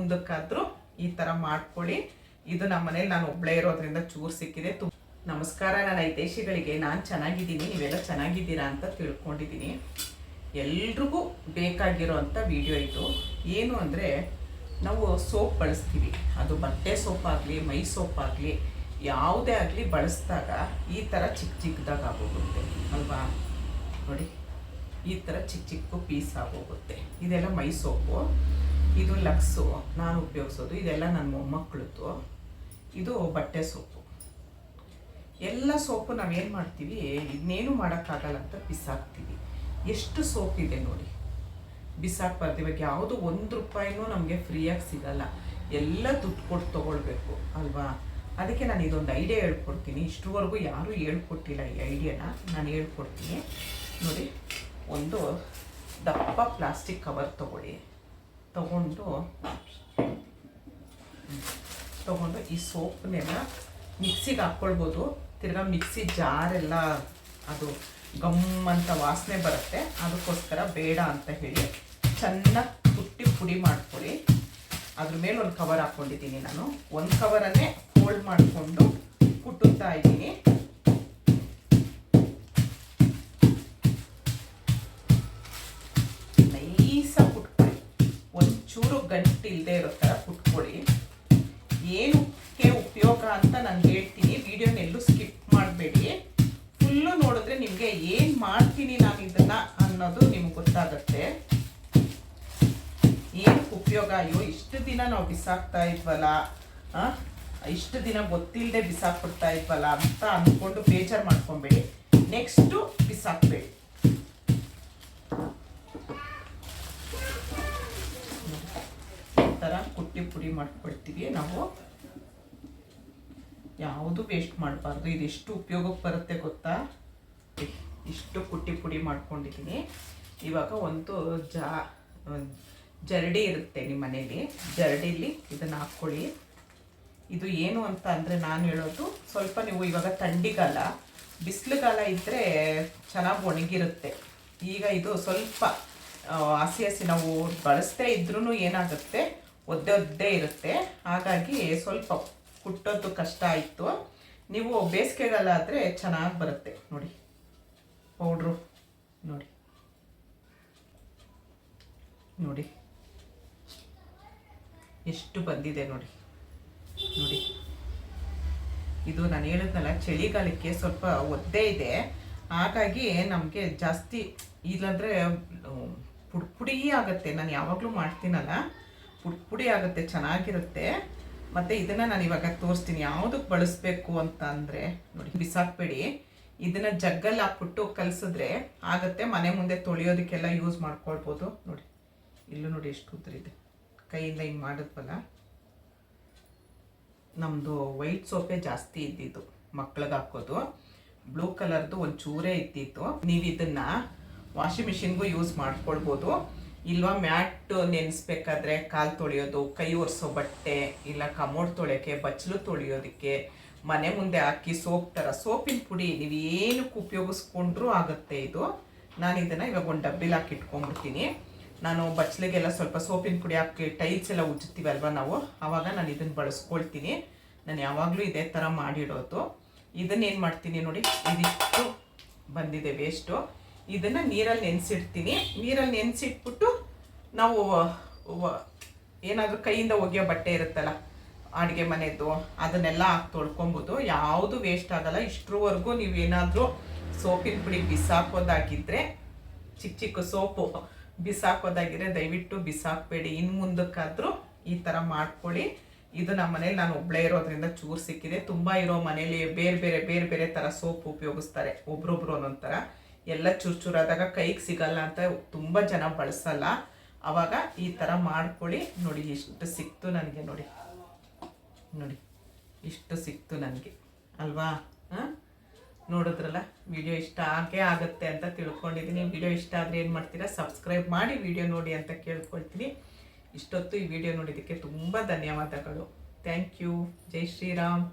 ಮುಂದಕ್ಕಾದ್ರೂ ಈ ತರ ಮಾಡ್ಕೊಳ್ಳಿ. ಇದು ನಮ್ಮ ಮನೇಲಿ ನಾನು ಒಬ್ಳೇ ಇರೋದ್ರಿಂದ ಚೂರು ಸಿಕ್ಕಿದೆ. ನಮಸ್ಕಾರ ನನ್ನ ಹಿತೈಷಿಗಳಿಗೆ. ನಾನು ಚೆನ್ನಾಗಿದ್ದೀನಿ, ನೀವೆಲ್ಲ ಚೆನ್ನಾಗಿದ್ದೀರಾ ಅಂತ ತಿಳ್ಕೊಂಡಿದ್ದೀನಿ. ಎಲ್ರಿಗೂ ಬೇಕಾಗಿರೋಂಥ ವಿಡಿಯೋ ಇದು. ಏನು ಅಂದರೆ, ನಾವು ಸೋಪ್ ಬಳಸ್ತೀವಿ, ಅದು ಬಟ್ಟೆ ಸೋಪ್ ಆಗಲಿ ಮೈ ಸೋಪ್ ಆಗಲಿ ಯಾವುದೇ ಆಗಲಿ ಬಳಸಿದಾಗ ಈ ಥರ ಚಿಕ್ಕ ಚಿಕ್ಕದಾಗಿ ಆಗೋಗುತ್ತೆ ಅಲ್ವಾ. ನೋಡಿ, ಈ ಥರ ಚಿಕ್ಕ ಚಿಕ್ಕ ಪೀಸ್ ಆಗೋಗುತ್ತೆ. ಇದೆಲ್ಲ ಮೈ ಸೋಪು, ಇದು ಲಕ್ಸು ನಾನು ಉಪಯೋಗಿಸೋದು, ಇದೆಲ್ಲ ನನ್ನ ಮೊಮ್ಮಕ್ಕಳದ್ದು. ಇದು ಬಟ್ಟೆ ಸೋಪು. ಎಲ್ಲ ಸೋಪು ನಾವೇನು ಮಾಡ್ತೀವಿ, ಇದನ್ನೇನು ಮಾಡೋಕ್ಕಾಗಲ್ಲ ಅಂತ ಬಿಸಾಕ್ತೀವಿ. ಎಷ್ಟು ಸೋಪ್ ಇದೆ ನೋಡಿ, ಬಿಸಾಕ್ಬಾರ್ದು. ಇವಾಗ ಯಾವುದು ₹1 ನಮಗೆ ಫ್ರೀಯಾಗಿ ಸಿಗಲ್ಲ, ಎಲ್ಲ ದುಡ್ಡು ಕೊಟ್ಟು ತೊಗೊಳ್ಬೇಕು ಅಲ್ವಾ. ಅದಕ್ಕೆ ನಾನು ಇದೊಂದು ಐಡಿಯಾ ಹೇಳ್ಕೊಡ್ತೀನಿ. ಇಷ್ಟುವರೆಗೂ ಯಾರೂ ಹೇಳ್ಕೊಟ್ಟಿಲ್ಲ ಈ ಐಡಿಯಾನ, ನಾನು ಹೇಳ್ಕೊಡ್ತೀನಿ ನೋಡಿ. ಒಂದು ದಪ್ಪ ಪ್ಲಾಸ್ಟಿಕ್ ಕವರ್ ತಗೊಂಡು ಈ ಸೋಪ್ನೆಲ್ಲ ಮಿಕ್ಸಿಗೆ ಹಾಕ್ಕೊಳ್ಬೋದು. ತಿರ್ಗಾ ಮಿಕ್ಸಿ ಜಾರೆಲ್ಲ ಅದು ಗಮ್ಮಂತ ವಾಸನೆ ಬರುತ್ತೆ, ಅದಕ್ಕೋಸ್ಕರ ಬೇಡ ಅಂತ ಹೇಳಿ ಚೆನ್ನಾಗಿ ಕುಟ್ಟಿ ಪುಡಿ ಮಾಡ್ಕೊಳ್ಳಿ. ಅದ್ರ ಮೇಲೆ ಒಂದು ಕವರ್ ಹಾಕ್ಕೊಂಡಿದ್ದೀನಿ ನಾನು. ಒಂದು ಕವರನ್ನೇ ಫೋಲ್ಡ್ ಮಾಡಿಕೊಂಡು ಕುಟ್ಟುತ್ತಾ ಇದ್ದೀನಿ. ನೈಸಾಗಿ ಕುಟ್ಕೊಳ್ಳಿ, ಒಂಚೂರು ಗಂಟಿಲ್ಲದೆ ಇರೋ ಥರ ಕುಟ್ಕೊಳ್ಳಿ. ಏನಕ್ಕೆ ಉಪಯೋಗ ಅಂತ ನಾನು ಹೇಳ್ತೀನಿ, ವಿಡಿಯೋನೆಲ್ಲೂ ಸ್ಕಿಪ್ ಮಾಡಬೇಡಿ. ಫುಲ್ಲು ನೋಡಿದ್ರೆ ನಿಮಗೆ ಏನು ಮಾಡ್ತೀನಿ ನಾನು ಇದನ್ನ ಅನ್ನೋದು ನಿಮ್ಗೆ ಗೊತ್ತಾಗುತ್ತೆ. ಏನಕ್ಕೆ ಉಪಯೋಗ, ಅಯ್ಯೋ ಇಷ್ಟು ದಿನ ನಾವು ಬಿಸಾಕ್ತಾ ಇದ್ವಲ್ಲ, ಇಷ್ಟು ದಿನ ಗೊತ್ತಿಲ್ಲದೆ ಬಿಸಾಕ್ಬಿಡ್ತಾ ಇದ್ವಲ್ಲ ಅಂತ ಅಂದ್ಕೊಂಡು ಬೇಜಾರು ಮಾಡ್ಕೊಬೇಡಿ. ನೆಕ್ಸ್ಟು ಬಿಸಾಕ್ಬೇಡಿ. ಈ ಥರ ಕುಟ್ಟಿ ಪುಡಿ ಮಾಡ್ಕೊಳ್ತೀವಿ ನಾವು. ಯಾವುದು ವೇಸ್ಟ್ ಮಾಡಬಾರ್ದು. ಇದೆಷ್ಟು ಉಪಯೋಗಕ್ಕೆ ಬರುತ್ತೆ ಗೊತ್ತಾ. ಇಷ್ಟು ಕುಟ್ಟಿ ಪುಡಿ ಮಾಡ್ಕೊಂಡಿದ್ದೀನಿ. ಇವಾಗ ಒಂದು ಜರಡಿ ಇರುತ್ತೆ ನಿಮ್ಮ ಮನೇಲಿ, ಜರಡಿಲಿ ಇದನ್ನು ಹಾಕ್ಕೊಳ್ಳಿ. ಇದು ಏನು ಅಂತ ಅಂದರೆ, ನಾನು ಹೇಳೋದು ಸ್ವಲ್ಪ ನೀವು ಇವಾಗ ಥಂಡಿಗಾಲ ಬಿಸಿಲುಗಾಲ ಇದ್ದರೆ ಚೆನ್ನಾಗಿ ಒಣಗಿರುತ್ತೆ. ಈಗ ಇದು ಸ್ವಲ್ಪ ಹಸಿ ನಾವು ಬಳಸದೇ ಇದ್ರೂ ಏನಾಗುತ್ತೆ, ಒದ್ದೆ ಇರುತ್ತೆ. ಹಾಗಾಗಿ ಸ್ವಲ್ಪ ಕುಟ್ಟೋದು ಕಷ್ಟ ಆಯಿತು. ನೀವು ಬೇಸಿಗೆಗಾಲ ಆದರೆ ಚೆನ್ನಾಗಿ ಬರುತ್ತೆ ನೋಡಿ. ಪೌಡ್ರು ನೋಡಿ ಎಷ್ಟು ಬಂದಿದೆ ನೋಡಿ. ಇದು ನಾನು ಹೇಳಿದ್ನಲ್ಲ, ಚಳಿಗಾಲಕ್ಕೆ ಸ್ವಲ್ಪ ಒದ್ದೆ ಇದೆ, ಹಾಗಾಗಿ ನಮಗೆ ಜಾಸ್ತಿ ಇಲ್ಲಾಂದರೆ ಪುಡಿ ಆಗುತ್ತೆ. ನಾನು ಯಾವಾಗಲೂ ಮಾಡ್ತೀನಲ್ಲ, ಪುಡಿ ಆಗುತ್ತೆ, ಚೆನ್ನಾಗಿರುತ್ತೆ. ಮತ್ತು ಇದನ್ನು ನಾನು ಇವಾಗ ತೋರಿಸ್ತೀನಿ ಯಾವುದಕ್ಕೆ ಬಳಸಬೇಕು ಅಂತ ಅಂದರೆ ನೋಡಿ. ಬಿಸಾಕಬೇಡಿ. ಇದನ್ನು ಜಗ್ಗಲ್ಲಿ ಹಾಕ್ಬಿಟ್ಟು ಕಲಿಸಿದ್ರೆ ಆಗುತ್ತೆ. ಮನೆ ಮುಂದೆ ತೊಳೆಯೋದಕ್ಕೆಲ್ಲ ಯೂಸ್ ಮಾಡ್ಕೊಳ್ಬೋದು. ನೋಡಿ, ಇಲ್ಲೂ ನೋಡಿ ಎಷ್ಟು ಉದ್ರಿದೆ. ಕೈಯಿಂದ ಹಿಂಗೆ ಮಾಡಿದ್ವಲ್ಲ. ನಮ್ಮದು ವೈಟ್ ಸೋಪೇ ಜಾಸ್ತಿ ಇದ್ದಿದ್ದು ಮಕ್ಳಿಗೆ ಹಾಕೋದು. ಬ್ಲೂ ಕಲರ್ದು ಒಂದು ಚೂರೇ ಇದ್ದಿತ್ತು. ನೀವು ಇದನ್ನು ವಾಷಿಂಗ್ ಮಿಷಿನ್ಗೂ ಯೂಸ್ ಮಾಡ್ಕೊಳ್ಬೋದು. ಇಲ್ವಾ ಮ್ಯಾಟ್ ನೆನೆಸ್ಬೇಕಾದ್ರೆ ಕಾಲು ತೊಳೆಯೋದು, ಕೈ ಒರೆಸೋ ಬಟ್ಟೆ, ಇಲ್ಲ ಕಮೋಡ್ ತೊಳೆಯೋಕ್ಕೆ, ಬಚ್ಚಲು ತೊಳೆಯೋದಕ್ಕೆ, ಮನೆ ಮುಂದೆ ಹಾಕಿ ಸೋಪಿನ ಪುಡಿ ನೀವು ಏನಕ್ಕೆ ಉಪಯೋಗಿಸ್ಕೊಂಡ್ರೂ ಆಗುತ್ತೆ ಇದು. ನಾನು ಇದನ್ನು ಇವಾಗ ಒಂದು ಡಬ್ಬಿಲಿ ಹಾಕಿ ಇಟ್ಕೊಂಡ್ಬಿಡ್ತೀನಿ. ನಾನು ಬಚ್ಚಲಿಗೆಲ್ಲ ಸ್ವಲ್ಪ ಸೋಪಿನ ಪುಡಿ ಹಾಕಿ ಟೈಲ್ಸ್ ಎಲ್ಲ ಉಜ್ತೀವಲ್ವ ನಾವು, ಆವಾಗ ನಾನು ಇದನ್ನು ಬಳಸ್ಕೊಳ್ತೀನಿ. ನಾನು ಯಾವಾಗಲೂ ಇದೇ ಥರ ಮಾಡಿಡೋದು. ಇದನ್ನೇನು ಮಾಡ್ತೀನಿ ನೋಡಿ, ಇದಿಷ್ಟು ಬಂದಿದೆ ವೇಸ್ಟು. ಇದನ್ನು ನೀರಲ್ಲಿ ನೆನೆಸಿಡ್ತೀನಿ. ನೀರಲ್ಲಿ ನೆನೆಸಿಟ್ಬಿಟ್ಟು ನಾವು ಏನಾದರೂ ಕೈಯಿಂದ ಒಗೆಯೋ ಬಟ್ಟೆ ಇರುತ್ತಲ್ಲ, ಅಡುಗೆ ಮನೆಯದು, ಅದನ್ನೆಲ್ಲ ಹಾಕಿ ತೊಳ್ಕೊಬೋದು. ಯಾವುದು ವೇಸ್ಟ್ ಆಗಲ್ಲ. ಇಷ್ಟರವರೆಗೂ ನೀವೇನಾದರೂ ಸೋಪಿನ ಪುಡಿ ಬಿಸಾಕೋದಾಗಿದ್ದರೆ, ಚಿಕ್ಕ ಸೋಪು ಬಿಸಾಕೋದಾಗಿದ್ರೆ ದಯವಿಟ್ಟು ಬಿಸಾಕಬೇಡಿ. ಇನ್ನು ಮುಂದಕ್ಕಾದರೂ ಈ ಥರ ಮಾಡ್ಕೊಳ್ಳಿ. ಇದು ನಮ್ಮ ಮನೇಲಿ ನಾನು ಒಬ್ಳೇ ಇರೋದ್ರಿಂದ ಚೂರು ಸಿಕ್ಕಿದೆ. ತುಂಬ ಇರೋ ಮನೇಲಿ ಬೇರೆ ಬೇರೆ ಥರ ಸೋಪ್ ಉಪಯೋಗಿಸ್ತಾರೆ, ಒಬ್ರೊಬ್ರು ಒಂದೊಂದು ಥರ. ಎಲ್ಲ ಚೂರಾದಾಗ ಕೈಗೆ ಸಿಗಲ್ಲ ಅಂತ ತುಂಬ ಜನ ಬಳಸಲ್ಲ. ಆವಾಗ ಈ ಥರ ಮಾಡ್ಕೊಳ್ಳಿ. ನೋಡಿ ಎಷ್ಟು ಸಿಕ್ತು ನನಗೆ, ನೋಡಿ ಇಷ್ಟು ಸಿಕ್ತು ನನಗೆ ಅಲ್ವಾ. ನೋಡಿದ್ರಲ್ಲ, ವಿಡಿಯೋ ಇಷ್ಟ ಆಗುತ್ತೆ ಅಂತ ತಿಳ್ಕೊಂಡಿದ್ದೀನಿ. ವಿಡಿಯೋ ಇಷ್ಟ ಆದರೆ ಏನು ಮಾಡ್ತೀರಾ, ಸಬ್ಸ್ಕ್ರೈಬ್ ಮಾಡಿ ವಿಡಿಯೋ ನೋಡಿ ಅಂತ ಕೇಳ್ಕೊಳ್ತೀನಿ. ಇಷ್ಟೊತ್ತು ಈ ವಿಡಿಯೋ ನೋಡಿದ್ದಕ್ಕೆ ತುಂಬ ಧನ್ಯವಾದಗಳು. Thank you. ಜೈ ಶ್ರೀರಾಮ್.